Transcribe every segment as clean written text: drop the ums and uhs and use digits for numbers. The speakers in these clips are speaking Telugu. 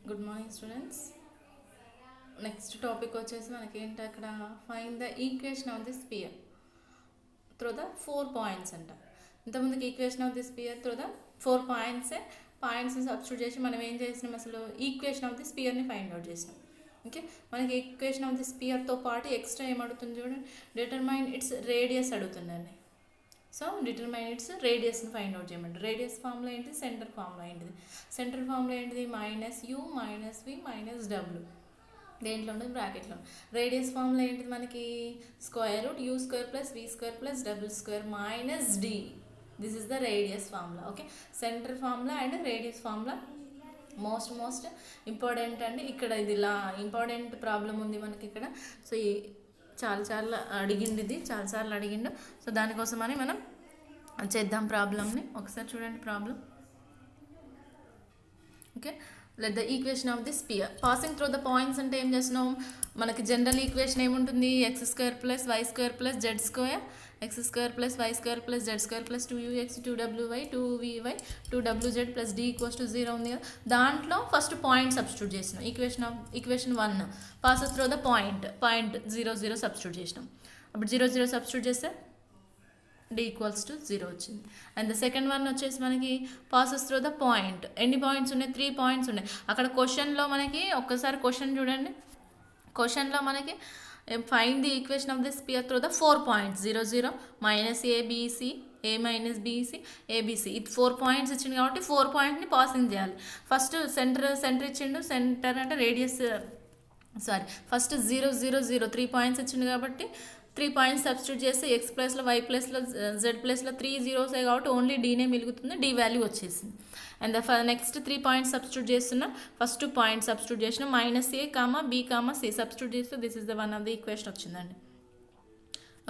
Good morning students. Next topic వచ్చేసి మనకి ఏంటి అక్కడ find the equation of the sphere through the 4 points అంట. ఇంతకుముందుకి equation of the sphere through the 4 పాయింట్స్ని సబ్స్టిట్యూట్ చేసి మనం ఏం చేసినాం, అసలు ఈక్వేషన్ ఆఫ్ ది స్పియర్ని ఫైండ్ అవుట్ చేసినాం. ఓకే, మనకి ఈక్వేషన్ ఆఫ్ ది స్పియర్తో పాటు ఎక్స్ట్రా ఏమడుగుతుంది చూడండి, డిటర్మైన్ ఇట్స్ రేడియస్ అడుగుతుందండి. సో డిటర్మైన్ ఇట్స్ రేడియస్ని ఫైండ్ అవుట్ చేయమంటారు. రేడియస్ ఫార్ములా ఏంటిది, సెంటర్ ఫార్ములా ఏంటిది, సెంటర్ ఫార్ములా ఏంటిది -u -v -w, దేంట్లో ఉంటుంది బ్రాకెట్లో. రేడియస్ ఫార్ములా ఏంటిది మనకి √u² + v² + w² - d. This is the radius formula. Okay, centre formula and radius formula most important అండి. ఇక్కడ ఇది ఇంపార్టెంట్ ప్రాబ్లం ఉంది మనకి ఇక్కడ. సో చాలా అడిగిండు, ఇది చాలాసార్లు అడిగిండు. సో దానికోసమని మనం చేద్దాం ప్రాబ్లమ్ని. ఒకసారి చూడండి problem. Okay, let the equation of the sphere passing through the points అంటే ఏం చేస్తున్నాం, మనకి జనరల్ ఈక్వేషన్ ఏముంటుంది, x² + y² + z², x² + y² + z² + 2ux 2wy 2vy 2wz + d = 0 ఉంది కదా. దాంట్లో ఫస్ట్ పాయింట్ సబ్స్టిట్యూట్ చేసినాం. Equation 1 pass through the point 0 0 substitute చేసినాం. అప్పుడు 0 0 సబ్స్టిట్యూట్ చేస్తే d = 0 వచ్చింది. అండ్ ద సెకండ్ వన్ వచ్చేసి మనకి పాసెస్ త్రూ ద పాయింట్. ఎన్ని పాయింట్స్ ఉన్నాయి, 3 పాయింట్స్ ఉన్నాయి. అక్కడ క్వశ్చన్లో మనకి ఒక్కసారి క్వశ్చన్ చూడండి. క్వశ్చన్లో మనకి find the equation of the sphere through the 4 points 0 0 -abc a - bc abc. ఇది 4 పాయింట్స్ ఇచ్చింది కాబట్టి 4 పాయింట్ని పాసింగ్ చేయాలి. ఫస్ట్ సెంటర్ ఇచ్చిండు. సెంటర్ అంటే రేడియస్ ఫస్ట్ 0 0 0 3 పాయింట్స్ ఇచ్చిండు కాబట్టి 3 పాయింట్స్ సబ్స్టిట్యూట్ చేస్తే x ప్లస్లో y ప్లస్లో z ప్లస్లో 3 zeros కాబట్టి ఓన్లీ డీనే మిగులుతుంది. డి వాల్యూ వచ్చేసింది. అండ్ నెక్స్ట్ 3 పాయింట్స్ సబ్స్టిట్యూట్ చేస్తున్నా. ఫస్ట్ 2 పాయింట్స్ సబ్స్టిట్యూట్ చేసిన -a, b, c సబ్స్టిట్యూట్ చేస్తే this is the one of the equation వచ్చిందండి.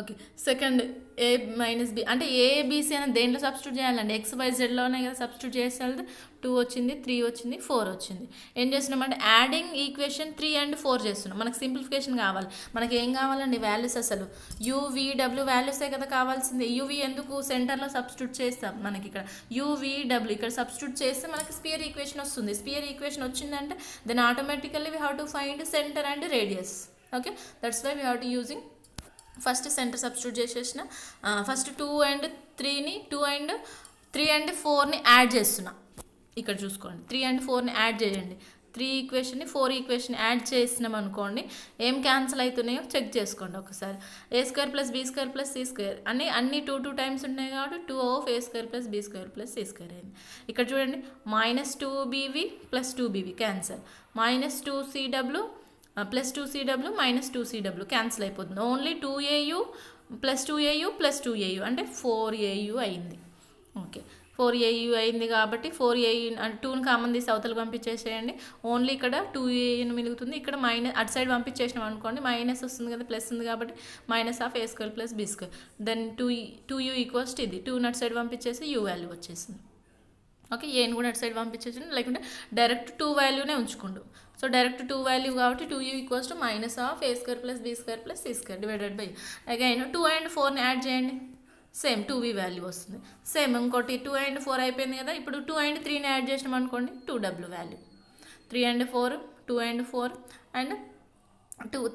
ఓకే, సెకండ్ a - b అంటే ఏబిసి అని దేంట్లో సబ్స్టిట్యూట్ చేయాలండి, XYZలోనే కదా సబ్స్టిట్యూట్ చేసేది. 2 వచ్చింది, 3 వచ్చింది, 4 వచ్చింది. ఏం చేస్తున్నామంటే యాడింగ్ ఈక్వేషన్ 3 and 4 చేస్తున్నాం. మనకు సింప్లిఫికేషన్ కావాలి. మనకి ఏం కావాలండి, వాల్యూస్. అసలు UVW వాల్యూసే కదా కావాల్సింది. UV ఎందుకు సెంటర్లో సబ్స్టిట్యూట్ చేస్తాం. మనకి ఇక్కడ UVW ఇక్కడ సబ్స్టిట్యూట్ చేస్తే మనకి స్పియర్ ఈక్వేషన్ వస్తుంది. స్పియర్ ఈక్వేషన్ వచ్చిందంటే then automatically we have to find centre and radius. Okay, that's why we have to using first centre substitute చేసేసిన. ఫస్ట్ 2 and 3ని 2 and 3 and 4ని యాడ్ చేస్తున్నా. ఇక్కడ చూసుకోండి, 3 and 4ని యాడ్ చేయండి. 3 ఈక్వేషన్ని 4 ఈక్వేషన్ యాడ్ చేసినాం అనుకోండి, ఏం క్యాన్సిల్ అవుతున్నాయో చెక్ చేసుకోండి ఒకసారి. a² + b² + c² అన్ని 2 టైమ్స్ ఉన్నాయి కాబట్టి 2 of a² + b² + c² అయింది. ఇక్కడ చూడండి -2bv + 2bv cancel, -2cw + 2cw - 2cw cancel అయిపోతుంది. ఓన్లీ 2au + 2au + 2au అంటే 4au అయింది. ఓకే, 4au అయింది కాబట్టి 4au అంటే 2ని కామన్ తీసి అవతల పంపించేసేయండి. ఓన్లీ ఇక్కడ 2au మిగులుతుంది. ఇక్కడ అటు సైడ్ పంపించేసినాం అనుకోండి, మైనస్ వస్తుంది కదా, ప్లస్ ఉంది కాబట్టి -a² + b². దెన్ 2u = ఇది 2 అటు సైడ్ పంపించేసి u వాల్యూ వచ్చేసింది. ఓకే, ఏని కూడా అటు సైడ్ పంపించేసింది. లేకుంటే డైరెక్ట్ 2 వాల్యూనే ఉంచుకుండు. సో డైరెక్ట్ 2 వాల్యూ కాబట్టి 2u = -a² + b² + c² divided by again 2 and 4ని యాడ్ చేయండి. సేమ్ 2v వాల్యూ వస్తుంది. సేమ్ ఇంకోటి 2 and 4 అయిపోయింది కదా. ఇప్పుడు 2 and 3ని యాడ్ చేసినాం అనుకోండి, 2w value. 3 and 4 2 and 4 and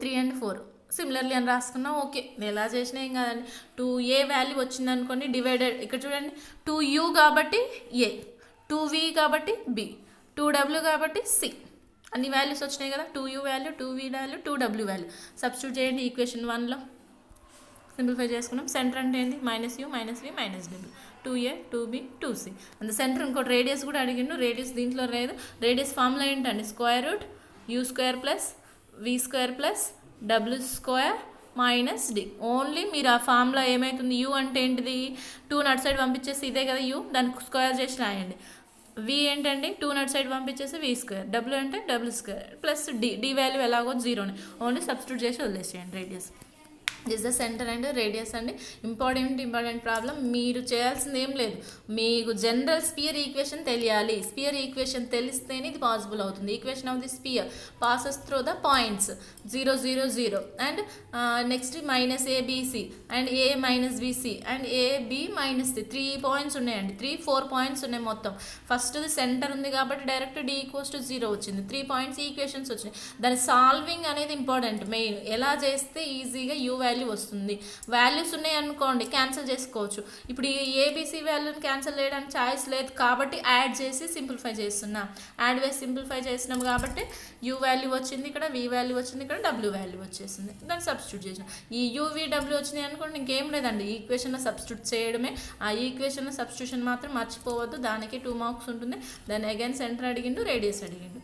3 and 4 similarly అని రాసుకున్నాం. ఓకే, ఎలా చేసినా ఏం కాదండి. 2a వాల్యూ వచ్చింది అనుకోండి, డివైడెడ్ ఇక్కడ చూడండి 2u కాబట్టి a, 2v కాబట్టి b, 2w కాబట్టి c. అన్ని వాల్యూస్ వచ్చినాయి కదా. 2u value, 2v value, 2w value substitute చేయండి ఈక్వేషన్ 1లో. సింప్లిఫై చేసుకున్నాం. సెంటర్ అంటే ఏంటి, -u -v -w 2a 2b 2c. And centre ఇంకోటి రేడియస్ కూడా అడిగిండు. రేడియస్ దీంట్లో లేదు. రేడియస్ ఫార్ములా ఏంటండి, √u² + v² + w² - d. Only మీరు ఆ ఫార్ములా ఏమవుతుంది, u అంటే ఏంటిది, 2 అటు సైడ్ పంపించేసి ఇదే కదా u, దానికి స్క్వేర్ చేసి రాయండి. v ఏంటండి, 2 అటు సైడ్ పంపించేసి v², w అంటే w² + d. d వాల్యూ ఎలాగో 0నే, ఓన్లీ సబ్స్టిట్యూట్ చేసి వదిలేసేయండి radius. This the centre and radius అండి. Important problem. మీరు చేయాల్సింది ఏం లేదు, మీకు జనరల్ స్పియర్ ఈక్వేషన్ తెలియాలి. స్పియర్ ఈక్వేషన్ తెలిస్తేనే ఇది పాసిబుల్ అవుతుంది. Equation of the sphere passes through the points 0 0 0 and next minus ABC and A minus BC and AB minus C. 3 points ఉన్నాయండి, 4 పాయింట్స్ ఉన్నాయి మొత్తం. ఫస్ట్ సెంటర్ ఉంది కాబట్టి డైరెక్ట్ డి ఈక్వల్స్ టు 0 వచ్చింది. 3 పాయింట్స్ ఈక్వేషన్స్ వచ్చినాయి. దాని సాల్వింగ్ అనేది ఇంపార్టెంట్. మెయిన్ ఎలా చేస్తే ఈజీగా యూ వాల్యూ వస్తుంది. వాల్యూస్ ఉన్నాయి అనుకోండి, క్యాన్సిల్ చేసుకోవచ్చు. ఇప్పుడు ఈ ఏబిసి వాల్యూని క్యాన్సిల్ చేయడానికి ఛాయిస్ లేదు కాబట్టి యాడ్ చేసి సింప్లిఫై చేస్తున్నా. యాడ్ వేసి సింప్లిఫై చేసినాం కాబట్టి యూ వాల్యూ వచ్చింది, ఇక్కడ వి వాల్యూ వచ్చింది, ఇక్కడ డబ్ల్యూ వాల్యూ వచ్చేసింది. దాన్ని సబ్స్టిట్యూట్ చేసిన. ఈ యూవి డబ్ల్యూ వచ్చినాయి అనుకోండి, ఇంకేం లేదండి, ఈక్వేషన్లో సబ్స్టిట్యూట్ చేయడమే. ఆ ఈక్వేషన్లో సబ్స్టిట్యూషన్ మాత్రం మర్చిపోవద్దు. దానికి 2 మార్క్స్ ఉంటుంది. దాన్ని అగైన్ సెంటర్ అడిగిండు, రేడియస్ అడిగిండు.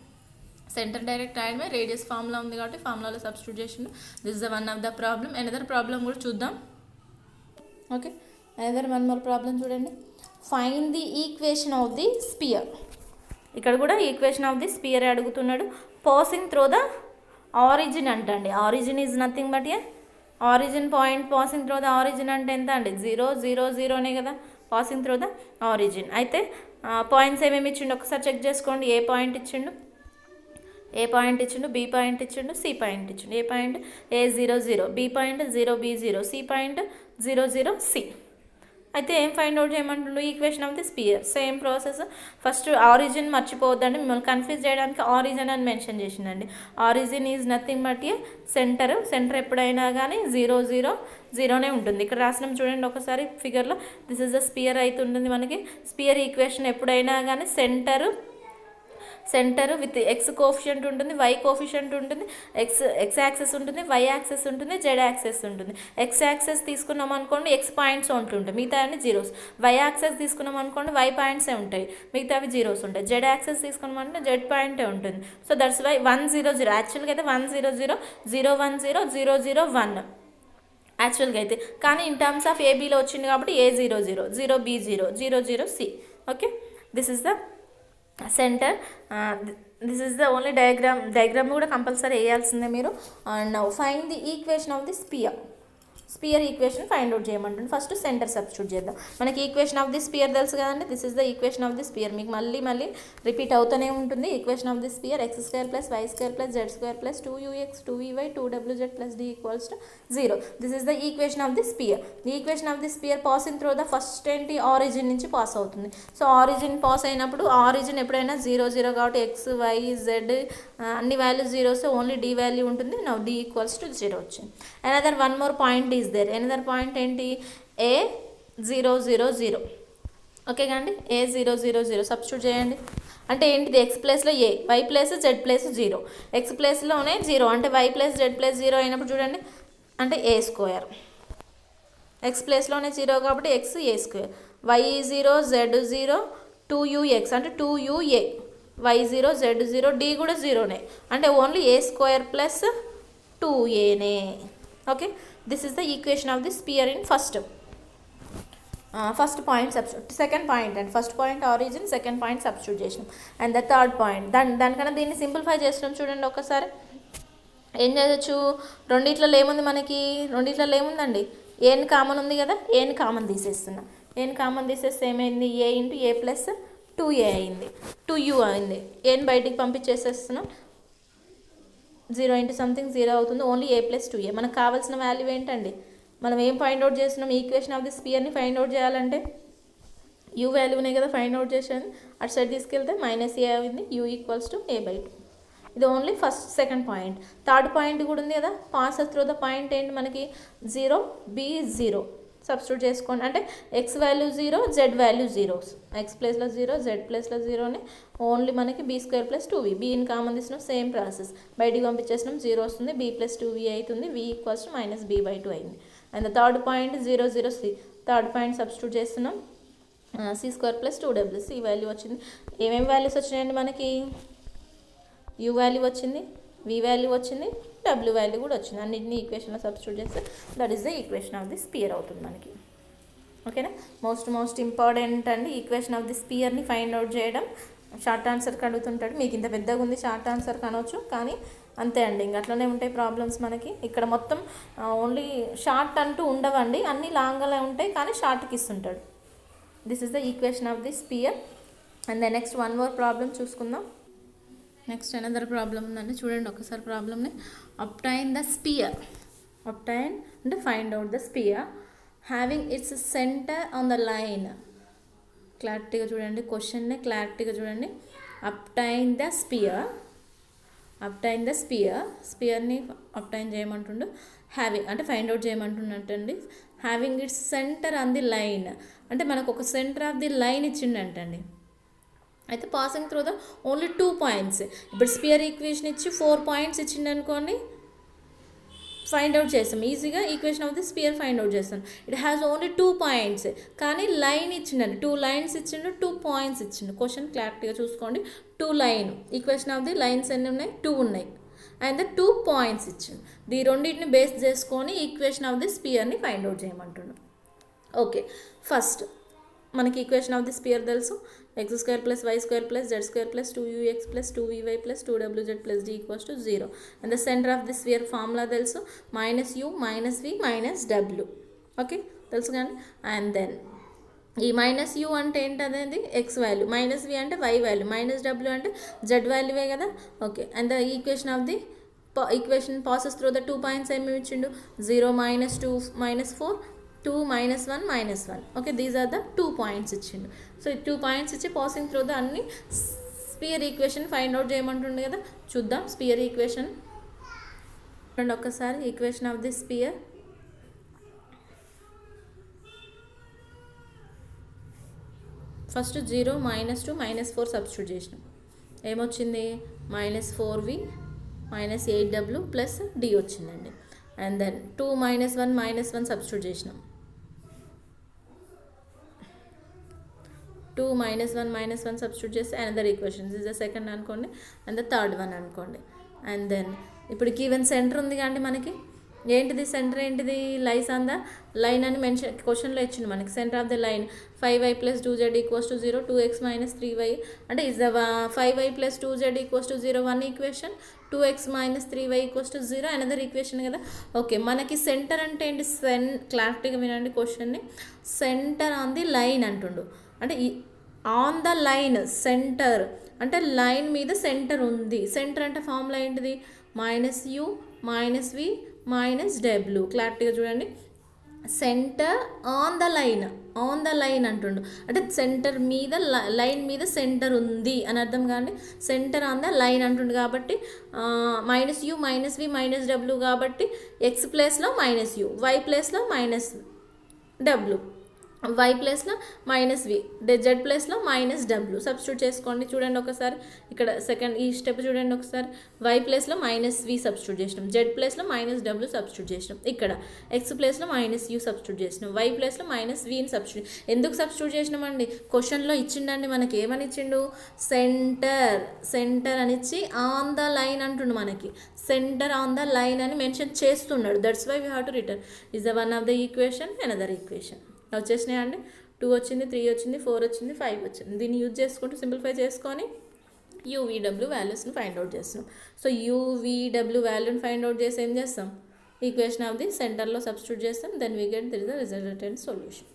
సెంటర్ డైరెక్ట్ రాయడమే, రేడియస్ ఫార్ములా ఉంది కాబట్టి ఫార్ములాలో సబ్స్టిట్యూట్ చేసిండు. This is the one of the problem. Another problem కూడా చూద్దాం. Okay, another one more problem చూడండి. Find the equation of the sphere. ఇక్కడ కూడా ఈక్వేషన్ ఆఫ్ ది స్పియర్ అడుగుతున్నాడు. పాసింగ్ త్రూ ద ఆరిజిన్ అంటండి. Origin is nothing but a origin point. Passing through the origin అంటే ఎంత అండి? 0 0 0నే కదా పాసింగ్ త్రూ ద ఆరిజిన్. అయితే పాయింట్స్ ఏమేమి ఇచ్చిండు ఒకసారి చెక్ చేసుకోండి. ఏ పాయింట్ ఇచ్చిండు, ఏ పాయింట్ ఇచ్చిండు, బి పాయింట్ ఇచ్చిండు, సి పాయింట్ ఇచ్చిండు. A point A0 0, B point 0 B 0, C point 0 0 C. అయితే ఏం ఫైండ్ అవుట్ చేయమంటుండు? Equation of the sphere. Same process. First origin మర్చిపోవద్దండి, మిమ్మల్ని కన్ఫ్యూజ్ చేయడానికి ఆరిజిన్ అని మెన్షన్ చేసిందండి. Origin is nothing but a centre. Centre ఎప్పుడైనా కానీ 0 0 0నే ఉంటుంది. ఇక్కడ రాసినాం చూడండి ఒకసారి ఫిగర్లో. దిస్ ఇస్ ద స్పియర్ అయితే ఉంటుంది మనకి. స్పియర్ ఈక్వేషన్ ఎప్పుడైనా కానీ సెంటర్ విత్ ఎక్స్ కోఫిషియంట్ ఉంటుంది, వై కోఫిషియంట్ ఉంటుంది, ఎక్స్ యాక్సెస్ ఉంటుంది, వై యాక్సెస్ ఉంటుంది, జెడ్ యాక్సెస్ ఉంటుంది. ఎక్స్ యాక్సెస్ తీసుకున్నాం అనుకోండి, ఎక్స్ పాయింట్స్ ఉంటుంటాయి, మిగతా అన్ని జీరోస్. వై యాక్సెస్ తీసుకున్నాం అనుకోండి, వై పాయింట్సే ఉంటాయి, మిగతా అవి జీరోస్ ఉంటాయి. జెడ్ యాక్సెస్ తీసుకున్నాం అంటే జెడ్ పాయింటే ఉంటుంది. So that's why 1 0 0. యాక్చువల్గా అయితే 1 0 0 0 1 0 0 0 1 యాక్చువల్గా అయితే. కానీ ఇన్ టర్మ్స్ ఆఫ్ ఏబీలో వచ్చింది కాబట్టి A0 0 0 B 0 0 0 C. Okay, this is the centre. This is the only diagram కూడా కంపల్సరీ వేయాల్సిందే మీరు. And now find the equation of the sphere equation find out చేయమంటుంది. ఫస్ట్ సెంటర్ సబ్స్టిట్యూట్ చేద్దాం. మనకి ఈక్వేషన్ ఆఫ్ ది స్పియర్ తెలుసు కదండి. This is the equation of the sphere. మీకు మళ్ళీ రిపీట్ అవుతూనే ఉంటుంది. Equation of the sphere x² + y² + z² + 2ux 2vy 2wz + d = 0. This is the equation of the sphere. The equation of the sphere passing through the first ఏంటి, ఆరిజిన్ నుంచి పాస్ అవుతుంది. సో ఆరిజిన్ పాస్ అయినప్పుడు ఆరిజిన్ ఎప్పుడైనా 0 0 కాబట్టి x y z అన్ని values zeros, only d value ఉంటుంది. నౌ d = 0 వచ్చింది. Another one more point is there. Another point ఏంటి, A0 0 0. ఓకే కండి, A0 0 0 సబ్స్టిట్యూట్ చేయండి. అంటే ఏంటిది, ఎక్స్ ప్లేస్లో a, y plus z plus 0. X ప్లేస్లోనే 0 అంటే వై ప్లస్ జెడ్ ప్లస్ 0 అయినప్పుడు చూడండి అంటే A². ఎక్స్ ప్లేస్లోనే 0 కాబట్టి x A². Why 0 Z 0 2ux అంటే 2uA. వై 0 జెడ్ 0 d కూడా 0నే అంటే ఓన్లీ A² + 2aనే. Okay, this is the equation of the sphere in first point substitute. Second point and first point origin, second point substitute చేసినాం. అండ్ ద థర్డ్ పాయింట్ దానికన్నా దీన్ని సింప్లిఫై చేసినాం. చూడండి ఒకసారి ఏం చేయొచ్చు, రెండిట్లలో ఏముంది మనకి, రెండిట్లలో ఏముందండి, ఏని కామన్ ఉంది కదా, ఏని కామన్ తీసేస్తున్నా. ఏని కామన్ తీసేస్తే ఏమైంది, A × A + 2a అయింది, 2u అయింది. ఏని బయటికి పంపించేసేస్తున్నాం, 0 × సంథింగ్ 0 అవుతుంది. Only A + 2a. మనకు కావాల్సిన వాల్యూ ఏంటండి, మనం ఏం ఫైండ్ అవుట్ చేస్తున్నాం, ఈక్వేషన్ ఆఫ్ ది స్పియర్ని ఫైండ్ అవుట్ చేయాలంటే యూ వాల్యూనే కదా ఫైండ్ అవుట్ చేసాను. అటు సైడ్ తీసుకెళ్తే -a అయింది, u = a/2. ఇది only second point. Third point కూడా ఉంది కదా, పాస్ త్రూ ద పాయింట్ ఏంటి మనకి 0 B 0 సబ్స్టిట్యూట్ చేసుకోండి. అంటే X value 0, Z value 0. X ప్లేస్లో 0, జెడ్ ప్లేస్లో 0ని ఓన్లీ మనకి B² + 2v. బీని కామన్ తీసినాం, సేమ్ ప్రాసెస్, బయటికి పంపించేసినాం, 0 వస్తుంది, B + 2v అవుతుంది, v = -b/2 అయింది. And third point 0 0 C. Third point substitute చేస్తున్నాం, C² + 2w. C వాల్యూ వచ్చింది. ఏమేమి వాల్యూస్ వచ్చినాయండి మనకి, u వాల్యూ వచ్చింది, v వాల్యూ వచ్చింది, w వాల్యూ కూడా వచ్చింది. అన్నింటినీ ఈక్వేషన్లో సబ్స్టిట్యూట్ చేస్తే that is the equation of the sphere అవుతుంది మనకి. ఓకేనా, మోస్ట్ ఇంపార్టెంట్ అండి ఈక్వేషన్ ఆఫ్ ది స్పియర్ని ఫైండ్ అవుట్ చేయడం. షార్ట్ ఆన్సర్కి అడుగుతుంటాడు, మీకు ఇంత పెద్దగా ఉంది షార్ట్ ఆన్సర్ కనవచ్చు, కానీ అంతే అండి, ఇంక అట్లనే ఉంటాయి ప్రాబ్లమ్స్ మనకి. ఇక్కడ మొత్తం ఓన్లీ షార్ట్ అంటూ ఉండవండి, అన్నీ లాంగ్గానే ఉంటాయి కానీ షార్ట్కి ఇస్తుంటాడు. This is the equation of the sphere. And the next one more problem చూసుకుందాం. నెక్స్ట్ అనదర్ ప్రాబ్లం ఉందండి, చూడండి ఒకసారి ప్రాబ్లమ్ని. అబ్టైన్ ద స్పియర్, అబ్టైన్ అంటే find out the sphere having its centre on the line. క్లారిటీగా చూడండి, క్వశ్చన్ని క్లారిటీగా చూడండి. Obtain the sphere, obtain the sphere, స్పియర్ని అబ్టైన్ చేయమంటుండు. హ్యావింగ్ అంటే ఫైండ్ అవుట్ చేయమంటున్నట్టండి. Having its centre on the line అంటే మనకు ఒక సెంటర్ ఆఫ్ ది లైన్ ఇచ్చిండంటండి. అయితే passing through the only 2 points. ఇప్పుడు స్పియర్ ఈక్వేషన్ ఇచ్చి 4 పాయింట్స్ ఇచ్చిండు అనుకోండి, ఫైండ్ అవుట్ చేస్తాం ఈజీగా. Equation of the sphere find out చేస్తాం. ఇట్ హ్యాస్ ఓన్లీ 2 పాయింట్స్, కానీ లైన్ ఇచ్చిండండి, 2 లైన్స్ ఇచ్చిండు, 2 పాయింట్స్ ఇచ్చిండు. క్వశ్చన్ క్లారిటీగా చూసుకోండి. 2 line, equation of the lines ఎన్ని ఉన్నాయి, 2 ఉన్నాయి. అండ్ ద 2 పాయింట్స్ ఇచ్చిండు. ఈ రెండింటిని బేస్ చేసుకొని ఈక్వేషన్ ఆఫ్ ది స్పియర్ని ఫైండ్ అవుట్ చేయమంటున్నాం. ఓకే, ఫస్ట్ మనకి ఈక్వేషన్ ఆఫ్ ది స్పియర్ తెలుసు. x² + y² + z² + 2ux + 2vy + 2wz + d = 0. And the centre of the spear formula తెలుసు, -u - v - w. ఓకే, తెలుసు కానీ. అండ్ దెన్ ఈ -u అంటే ఏంటనేది x వాల్యూ, -v అంటే y వాల్యూ, -w అంటే z వాల్యూవే కదా. Okay, and the equation of the equation passes through the 2 points ఏమి ఇచ్చిండు, 0 - 2 - 4 2 - 1 - 1. Okay, these are the 2 points ఇచ్చిండు. సో ఈ 2 పాయింట్స్ ఇచ్చి పాసింగ్ త్రూ ద అన్ని స్పియర్ ఈక్వేషన్ ఫైండ్ అవుట్ చేయమంటుండే కదా. చూద్దాం స్పియర్ ఈక్వేషన్. చూడండి ఒక్కసారి equation of the sphere. First 0 - 2 - 4 substitute చేసినాం. ఏమొచ్చింది, -4v - 8w + d వచ్చిందండి. అండ్ దెన్ 2 - 1 - 1 సబ్స్టిట్యూట్ చేసినాం. 2 - 1 - 1 సబ్స్టిట్యూట్ చేస్తే another equation, this is the second అనుకోండి. అండ్ ద థర్డ్ వన్ అనుకోండి. అండ్ దెన్ ఇప్పుడు గివెన్ సెంటర్ ఉంది కానీ మనకి ఏంటిది, సెంటర్ ఏంటిది, లైస్ ఆన్ ద లైన్ అని మెన్షన్ క్వశ్చన్లో ఇచ్చింది మనకి. Centre of the line 5y + 2z = 0, 2x - 3y అంటే is the 5y + 2z = 0 one equation, 2x - 3y = 0 another equation కదా. ఓకే, మనకి సెంటర్ అంటే ఏంటి, క్లారిటీగా వినండి క్వశ్చన్ని. సెంటర్ ఆన్ ది లైన్ అంటుండు, అంటే ఆన్ ద లైన్ సెంటర్ అంటే లైన్ మీద సెంటర్ ఉంది. సెంటర్ అంటే ఫార్ములా ఏంటిది, -u - v - w. క్లారిటీగా చూడండి, centre on the line, on the line అంటుండు అంటే సెంటర్ మీద లైన్ మీద సెంటర్ ఉంది అని అర్థం. కానీ సెంటర్ ఆన్ ద లైన్ అంటుండు కాబట్టి -u - v - w కాబట్టి x ప్లేస్లో -u, y ప్లేస్లో -w, y ప్లేస్లో -v, z ప్లేస్లో -w సబ్స్టిట్యూట్ చేసుకోండి. చూడండి ఒకసారి ఇక్కడ సెకండ్ ఈ స్టెప్ చూడండి ఒకసారి. y ప్లేస్లో -v సబ్స్టిట్యూట్ చేసినాం, z ప్లేస్లో -w సబ్స్టిట్యూట్ చేసినాం, ఇక్కడ x ప్లేస్లో -u సబ్స్టిట్యూట్ చేసినాం, y ప్లేస్లో -vని సబ్స్టిట్యూట్. ఎందుకు సబ్స్టిట్యూట్ చేసినామండి, క్వశ్చన్లో ఇచ్చిండండి మనకి. ఏమని ఇచ్చిండు, సెంటర్, సెంటర్ అని ఇచ్చి ఆన్ ద లైన్ అంటుండు మనకి. సెంటర్ ఆన్ ద లైన్ అని మెన్షన్ చేస్తున్నాడు. That's why we have to return. Is the one of the equation, another equation. వచ్చేసినాయి అండి, 2 వచ్చింది, 3 వచ్చింది, 4 వచ్చింది, 5 వచ్చింది. దీన్ని యూజ్ చేసుకుంటూ సింప్లిఫై చేసుకొని UVW వాల్యూస్ని ఫైండ్ అవుట్ చేస్తున్నాం. సో UVW వాల్యూని ఫైండ్ అవుట్ చేసి ఏం చేస్తాం, ఈక్వేషన్ ఆఫ్ ది సెంటర్లో సబ్స్టిట్యూట్ చేస్తాం. Then we get the resultant solution.